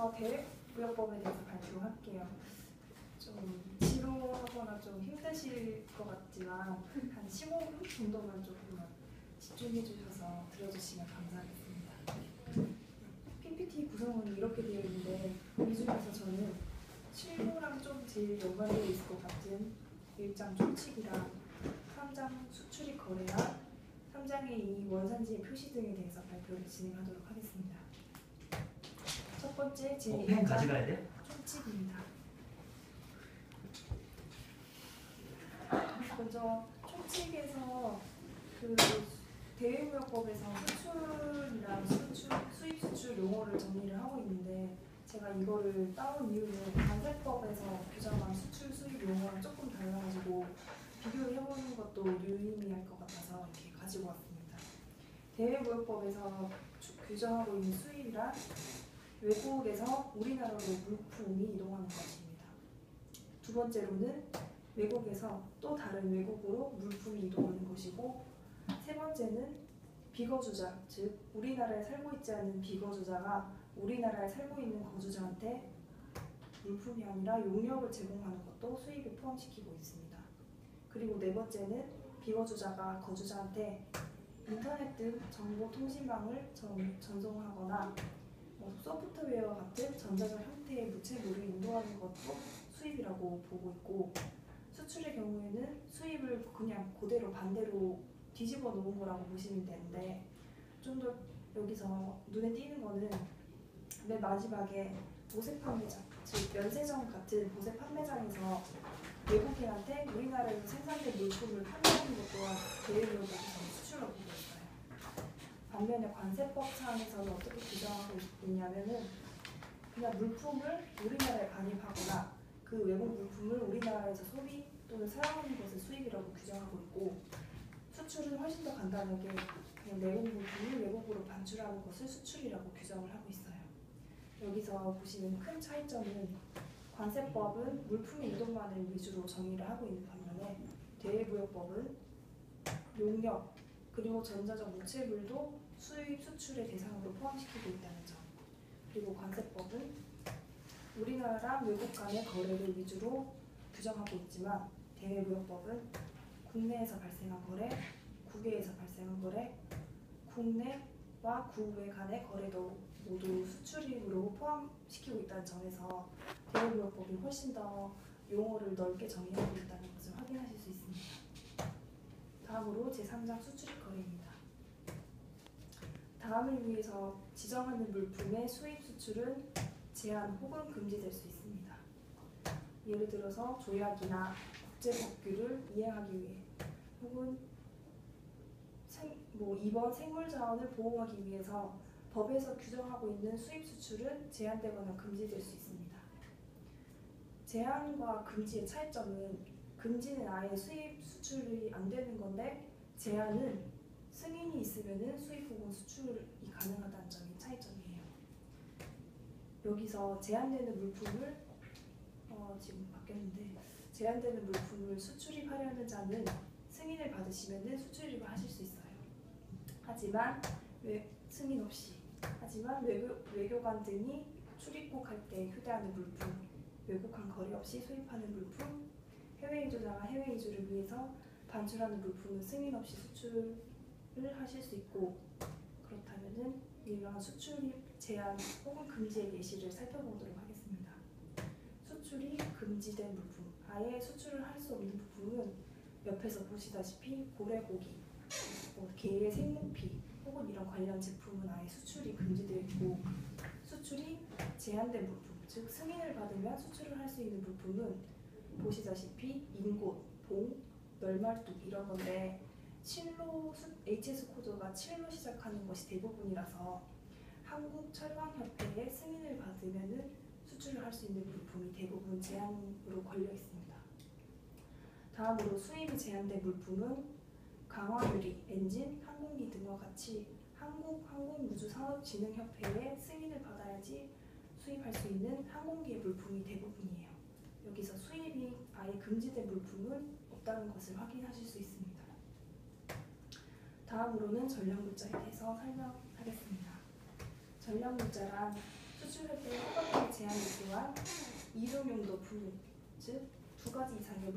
먼저 대외무역법에 대해서 발표할게요. 좀 지루하거나 좀 힘드실 것 같지만 한 15분 정도만 조금만 집중해 주셔서 들어주시면 감사하겠습니다. PPT 구성은 이렇게 되어 있는데 이 중에서 저는 실무랑 좀 제일 연관되어 있을 것 같은 1장 총칙이랑 3장 수출입 거래랑 3장의 이 원산지의 표시 등에 대해서 발표를 진행하도록 하겠습니다. 첫 번째 제 펜 가져가야 돼? 총칙입니다. 먼저 총칙에서 그 대외무역법에서 수출이랑 수입 수출 용어를 정리를 하고 있는데 제가 이거를 따온 이유는 관세법에서 규정한 수출 수입 용어랑 조금 달라가지고 비교를 해보는 것도 유의미할 것 같아서 이렇게 가지고 왔습니다. 대외무역법에서 규정하고 있는 수입이란 외국에서 우리나라로 물품이 이동하는 것입니다. 두 번째로는 외국에서 또 다른 외국으로 물품이 이동하는 것이고, 세 번째는 비거주자, 즉 우리나라에 살고 있지 않은 비거주자가 우리나라에 살고 있는 거주자한테 물품이 아니라 용역을 제공하는 것도 수입에 포함시키고 있습니다. 그리고 네 번째는 비거주자가 거주자한테 인터넷 등 정보통신망을 전송하거나 소프트웨어 같은 전자적 형태의 무채물을 인도하는 것도 수입이라고 보고 있고, 수출의 경우에는 수입을 그냥 그대로 반대로 뒤집어 놓은 거라고 보시면 되는데, 좀 더 여기서 눈에 띄는 거는 맨 마지막에 보세 판매장, 즉 면세점 같은 보세 판매장에서 외국인한테 우리나라에서 생산된 물품을 판매하는 것 또한 대외무역법에서 수출로 보고 있어요. 반면에 관세법상에서는 어떻게 규정하고 있냐면은 그냥 물품을 우리나라에 반입하거나 그 외국 물품을 우리나라에서 소비 또는 사용하는 것을 수입이라고 규정하고 있고, 수출은 훨씬 더 간단하게 그냥 내국 물품을 외국으로 반출하는 것을 수출이라고 규정을 하고 있어요. 여기서 보시는 큰 차이점은 관세법은 물품의 이동만을 위주로 정의를 하고 있는 반면에 대외무역법은 용역 그리고 전자적 무채물도 수입 수출의 대상으로 포함시키고 있다는 점, 그리고 관세법은 우리나라랑 외국 간의 거래를 위주로 규정하고 있지만 대외무역법은 국내에서 발생한 거래, 국외에서 발생한 거래, 국내와 국외 간의 거래도 모두 수출입으로 포함시키고 있다는 점에서 대외무역법이 훨씬 더 용어를 넓게 정의하고 있다는 것을 확인하실 수 있습니다. 다음으로 제3장 수출입 거래입니다. 다음을 위해서 지정하는 물품의 수입 수출은 제한 혹은 금지될 수 있습니다. 예를 들어서 조약이나 국제법규를 이행하기 위해 혹은 이번 생물자원을 보호하기 위해서 법에서 규정하고 있는 수입 수출은 제한되거나 금지될 수 있습니다. 제한과 금지의 차이점은 금지는 아예 수입 수출이 안 되는 건데 제한은 승인이 있으면 수입 혹은 수출이 가능하다는 점이 차이점이에요. 여기서 제한되는 물품을 지금 바뀌었는데 제한되는 물품을 수출입하려는 자는 승인을 받으시면 수출입을 하실 수 있어요. 하지만 승인 없이, 하지만 외교관 등이 출입국 할 때 휴대하는 물품, 외국한 거래 없이 수입하는 물품, 해외 이주자가 해외 이주를 위해서 반출하는 물품은 승인 없이 수출을 하실 수 있고, 그렇다면은 이러한 수출입 제한 혹은 금지의 예시를 살펴보도록 하겠습니다. 수출이 금지된 물품, 아예 수출을 할 수 없는 부품은 옆에서 보시다시피 고래고기, 개의 생모피 혹은 이런 관련 제품은 아예 수출이 금지되어 있고, 수출이 제한된 물품, 즉 승인을 받으면 수출을 할 수 있는 물품은 보시다시피 인곳, 봉, 널말뚝 이런 건데 7로 HS 코드가 7로 시작하는 것이 대부분이라서 한국철강협회의 승인을 받으면 수출을 할 수 있는 물품이 대부분 제한으로 걸려 있습니다. 다음으로 수입이 제한된 물품은 강화유리, 엔진, 항공기 등과 같이 한국항공우주산업진흥협회의 승인을 받아야지 수입할 수 있는 항공기의 물품이 대부분이에요. 여기서 수입이 아예 금지된 물품은 없다는 것을 확인하실 수 있습니다. 다음으로는 전략물자에 대해서 설명하겠습니다. 전략물자란 수출할 때 허가법이 제한이지만 이동용도 품목, 즉 두 가지 이상의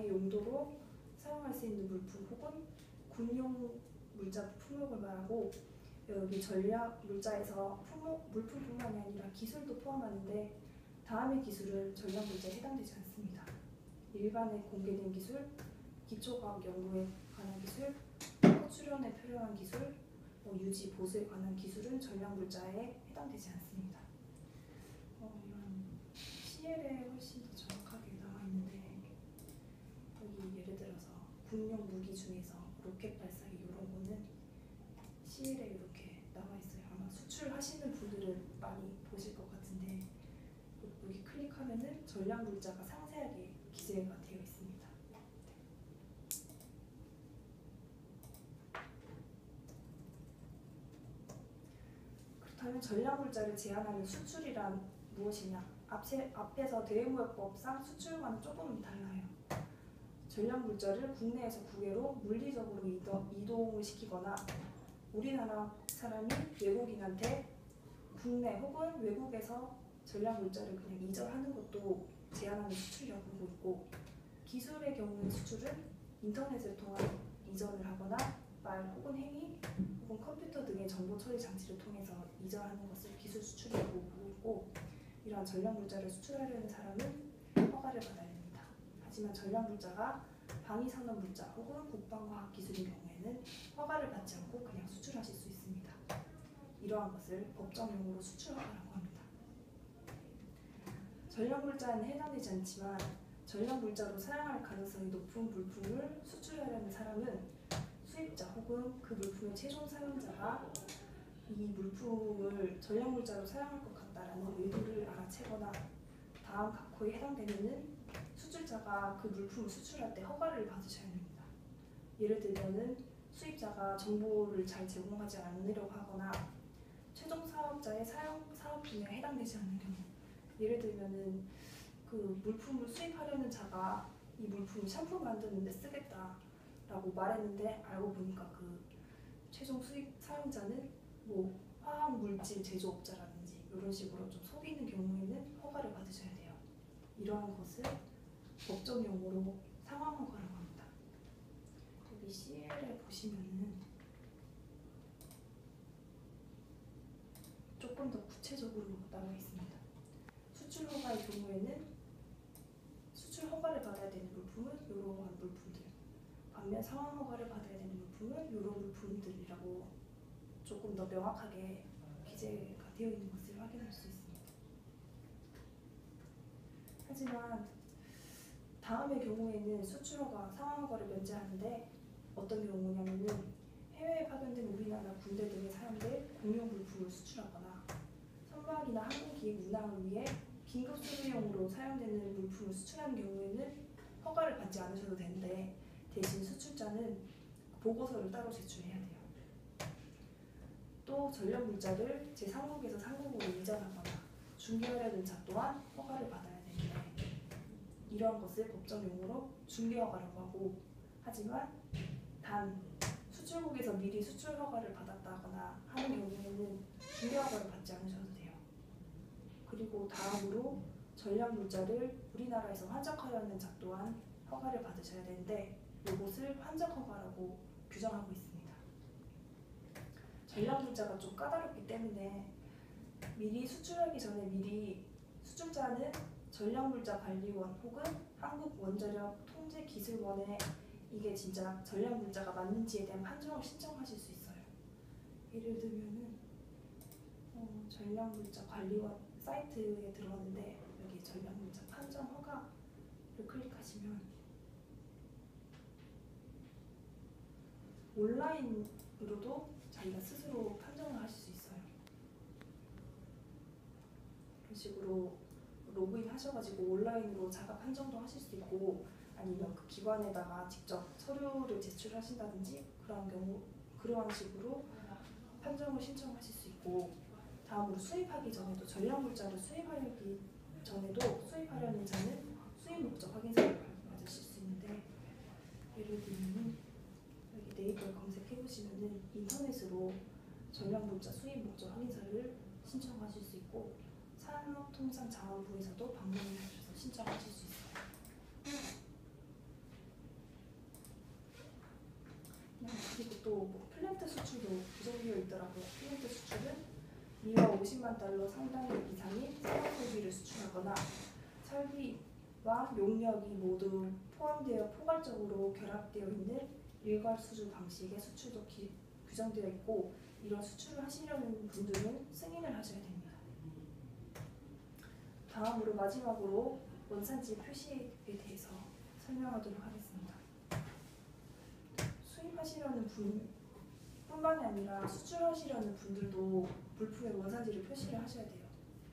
용도로 사용할 수 있는 물품 혹은 군용 물자 품목을 말하고, 여기 전략 물자에서 물품뿐만이 아니라 기술도 포함하는데 다음의 기술은 전략 물자에 해당되지 않습니다. 일반에 공개된 기술, 기초과학 연구에 관한 기술, 출연에 필요한 기술, 유지 보수에 관한 기술은 전략 물자에 해당되지 않습니다. 이런 CL에 훨씬 더 정확하게 나와 있는데, 여기 예를 들어서 군용 무기 중에서 로켓 발사기 이런 거는 CL에 이렇게 나와 있어요. 아마 수출하시는 분들은 많이 보실 것 같은데, 여기 클릭하면은 전략 물자가 상세하게 기재가 되어 있습니다. 그렇다면 전략 물자를 제한하는 수출이란 무엇이냐? 앞에서 대외무역법상 수출과는 조금 달라요. 전략 물자를 국내에서 국외로 물리적으로 이동을 시키거나 우리나라 사람이 외국인한테 국내 혹은 외국에서 전략 물자를 그냥 이전하는 것도 제한하는 수출이라고 보고 있고, 기술의 경우의 수출은 인터넷을 통한 이전을 하거나 말 혹은 행위 혹은 컴퓨터 등의 정보 처리 장치를 통해서 이전하는 것을 기술 수출이라고 보고 있고, 이러한 전략 물자를 수출하려는 사람은 허가를 받아야 됩니다. 하지만 전략 물자가 방위산업 물자 혹은 국방과학 기술인 경우에는 허가를 받지 않고 그냥 수출하실 수 있습니다. 이러한 것을 법정 용어로 수출 허가라고 합니다. 전략 물자에는 해당되지 않지만 전략 물자로 사용할 가능성이 높은 물품을 수출하려는 사람은 수입자 혹은 그 물품의 최종 사용자가 이 물품을 전략 물자로 사용할 것 같다라는 의도를 알아채거나 다음 각호에 해당되는 수출자가 그 물품을 수출할 때 허가를 받으셔야 됩니다. 예를 들면은 수입자가 정보를 잘 제공하지 않으려고 하거나 최종 사업자의 사업 분야에 해당되지 않는 경우, 예를 들면은 그 물품을 수입하려는 자가 이 물품 샴푸 만드는데 쓰겠다라고 말했는데 알고 보니까 그 최종 수입 사용자는 화학 물질 제조업자라든지 이런 식으로 좀 속이는 경우에는 허가를 받으셔야 돼요. 이러한 것을 법정 용어로 상황 허가라고 합니다. 여기 CL에 보시면은 조금 더 구체적으로 나와 있습니다. 수출 허가의 경우에는 수출 허가를 받아야 되는 물품은 이러한 물품들, 반면 상황 허가를 받아야 되는 물품은 이런 물품들이라고 조금 더 명확하게 기재가 되어 있는 것을 확인할 수 있습니다. 하지만 다음의 경우에는 수출 허가, 상황 허가를 면제하는데 어떤 경우냐면은 해외에 파견된 우리나라 군대 등에 사용될 공용 물품을 수출하거나 선박이나 항공기의 운항을 위해 긴급 수리용으로 사용되는 물품을 수출하는 경우에는 허가를 받지 않으셔도 되는데, 대신 수출자는 보고서를 따로 제출해야 돼요. 또 전략 물자를 제3국에서 상국으로 이전하거나 중개하려는 자 또한 허가를 받아야 되는데, 이러한 것을 법정 용어로 중개허가라고 하고, 하지만 단 수출국에서 미리 수출 허가를 받았다거나 하는 경우에는 중개허가를 받지 않으셔도 돼요. 그리고 다음으로 전략 물자를 우리나라에서 환적하려는 자 또한 허가를 받으셔야 되는데, 이것을 환적 허가라고 규정하고 있습니다. 전략 물자가 좀 까다롭기 때문에 미리 수출하기 전에 미리 수출자는 전략물자관리원 혹은 한국원자력통제기술원에 이게 진짜 전략물자가 맞는지에 대한 판정을 신청하실 수 있어요. 예를 들면은 전략물자관리원 사이트에 들어왔는데 여기 전략물자 판정 허가를 클릭하시면 온라인으로도 자기가 스스로 판정을 하실 수 있어요. 이런 식으로 로그인 하셔가지고 온라인으로 자가 판정도 하실 수 있고, 아니면 그 기관에다가 직접 서류를 제출하신다든지 그러한 식으로 판정을 신청하실 수 있고, 다음으로 수입하기 전에도 전략물자를 수입하기 전에도 수입하려는 자는 수입 목적 확인서를 받으실 수 있는데, 예를 들면 여기 네이버에 검색해 보시면은 인터넷으로 전략물자 수입 목적 확인서를 신청하실 수 있고 산업통상자원부에서도 방문을 하셔서 신청하실 수 있어요. 그리고 또뭐 플랜트 수출도 규정되어 있더라고요. 플랜트 수출은 미화 50만 달러 상당액 이상의 생활 설비를 수출하거나 설비와 용역이 모두 포함되어 포괄적으로 결합되어 있는 일괄 수주 방식의 수출도 규정되어 있고, 이런 수출을 하시려는 분들은 승인을 하셔야 됩니다. 다음으로 마지막으로 원산지 표시에 대해서 설명하도록 하겠습니다. 수입하시려는 분뿐만이 아니라 수출하시려는 분들도 물품의 원산지를 표시를 하셔야 돼요.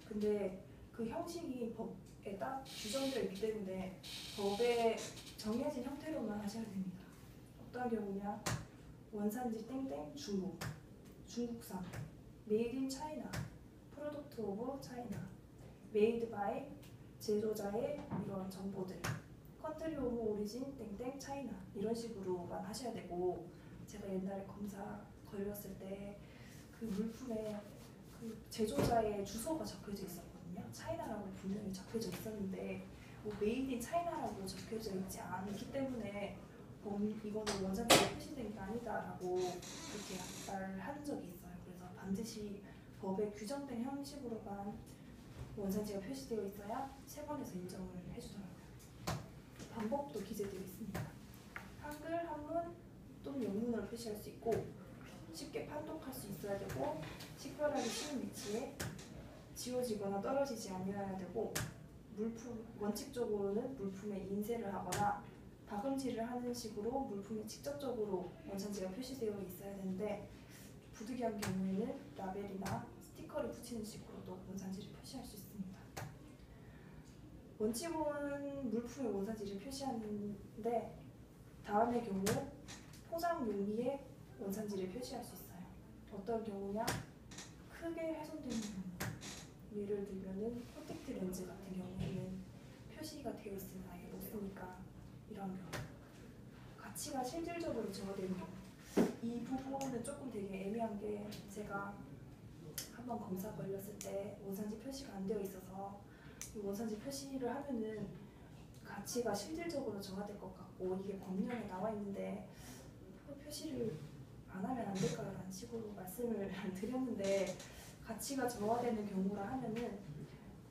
근데 그 형식이 법에 딱 규정되어 있기 때문에 법에 정해진 형태로만 하셔야 됩니다. 어떤 경우냐? 원산지 땡땡 중국, 중국산, 메이드 인 차이나, 프로덕트 오브 차이나, 메이드 바이 제조자의 이런 정보들, 컨트리 오브 오리진 땡땡 차이나, 이런 식으로만 하셔야 되고, 제가 옛날에 검사 걸렸을 때 그 물품에 그 제조자의 주소가 적혀져 있었거든요. 차이나라고 분명히 적혀져 있었는데 뭐 메이드 인 차이나라고 적혀져 있지 않기 때문에 이거는 원산지에 표시된 게 아니다라고 그렇게 말한 적이 있어요. 그래서 반드시 법에 규정된 형식으로만 원산지가 표시되어 있어야 세관에서 인정을 해주더라고요. 방법도 기재되어 있습니다. 한글, 한문 또는 영문으로 표시할 수 있고, 쉽게 판독할 수 있어야 되고, 식별하기 쉬운 위치에 지워지거나 떨어지지 않아야 되고, 원칙적으로는 물품에 인쇄를 하거나 박음질을 하는 식으로 물품에 직접적으로 원산지가 표시되어 있어야 되는데, 부득이한 경우에는 라벨이나 스티커를 붙이는 식으로도 원산지를 표시할 수 있습니다. 원칙은 물품의 원산지를 표시하는데, 다음의 경우 포장 용기에 원산지를 표시할 수 있어요. 어떤 경우냐? 크게 훼손되는 경우. 예를 들면은 콘택트 렌즈 같은 경우에는 표시가 되어 있으면 아예 못 쓰니까 이런 경우. 가치가 실질적으로 저하되는 경우. 이 부분은 조금 되게 애매한 게, 제가 한번 검사 걸렸을 때 원산지 표시가 안 되어 있어서 이 원산지 표시를 하면은 가치가 실질적으로 저하될 것 같고, 이게 법령에 나와 있는데 표시를 안 하면 안 될까라는 식으로 말씀을 드렸는데, 가치가 저하되는 경우라 하면은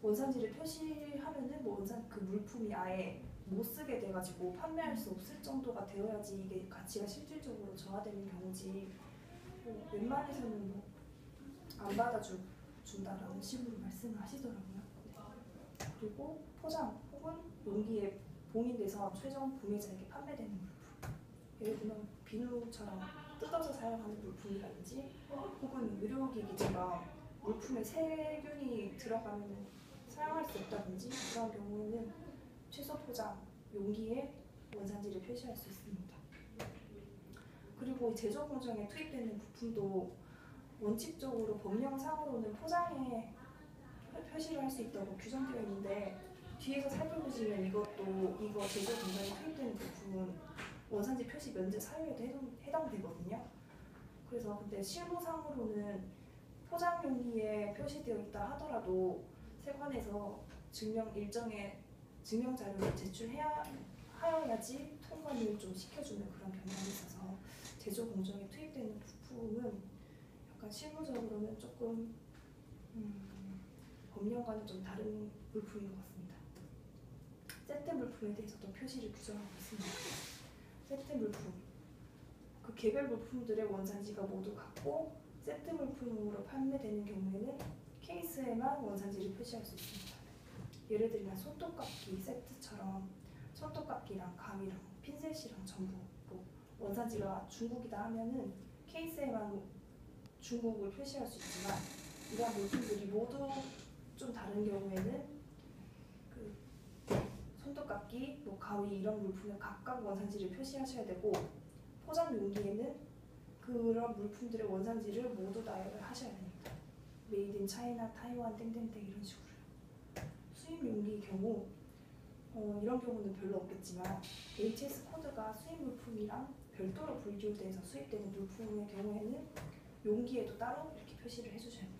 원산지를 표시하면은 그 물품이 아예 못 쓰게 돼가지고 판매할 수 없을 정도가 되어야지 이게 가치가 실질적으로 저하되는 경우지, 웬만해서는 안 받아준다라는 식으로 말씀을 하시더라고요. 그리고 포장 혹은 용기에 봉인돼서 최종 구매자에게 판매되는 물품, 예를 들면 비누처럼 뜯어서 사용하는 물품이라든지, 혹은 의료기기처럼 물품에 세균이 들어가면 사용할 수 없다든지, 그런 경우에는 최소 포장 용기에 원산지를 표시할 수 있습니다. 그리고 제조 공정에 투입되는 부품도 원칙적으로 법령상으로는 포장에 표시를 할 수 있다고 규정되어 있는데, 뒤에서 살펴보시면 이거 제조 공정에 투입되는 부품은 원산지 표시 면제 사유에도 해당되거든요. 그래서 근데 실무상으로는 포장 용기에 표시되어 있다 하더라도 세관에서 일정의 증명 자료를 하여야지 통관을 좀 시켜주는 그런 경향이 있어서, 제조 공정에 투입되는 부품은 약간 실무적으로는 조금 법령과는 좀 다른 물품인 것 같습니다. 세트 물품에 대해서도 표시를 규정하고 있습니다. 세트 물품, 그 개별 물품들의 원산지가 모두 같고 세트 물품으로 판매되는 경우에는 케이스에만 원산지를 표시할 수 있습니다. 예를 들면 손톱깎이 세트처럼 손톱깎이랑 가위랑 핀셋이랑 전부 원산지가 중국이다 하면은 케이스에만 중국을 표시할 수 있지만, 이러한 물품들이 모두 좀 다른 경우에는 그 손톱깎이, 가위 이런 물품에 각각 원산지를 표시하셔야 되고, 포장 용기에는 그런 물품들의 원산지를 모두 나열을 하셔야 됩니다. 메이드 인 차이나, 타이완 땡땡땡 이런 식으로. 수입 용기의 경우 이런 경우는 별로 없겠지만, HS 코드가 수입 물품이랑 별도로 분류돼서 수입되는 물품의 경우에는 용기에도 따로 이렇게 표시를 해주셔야 됩니다.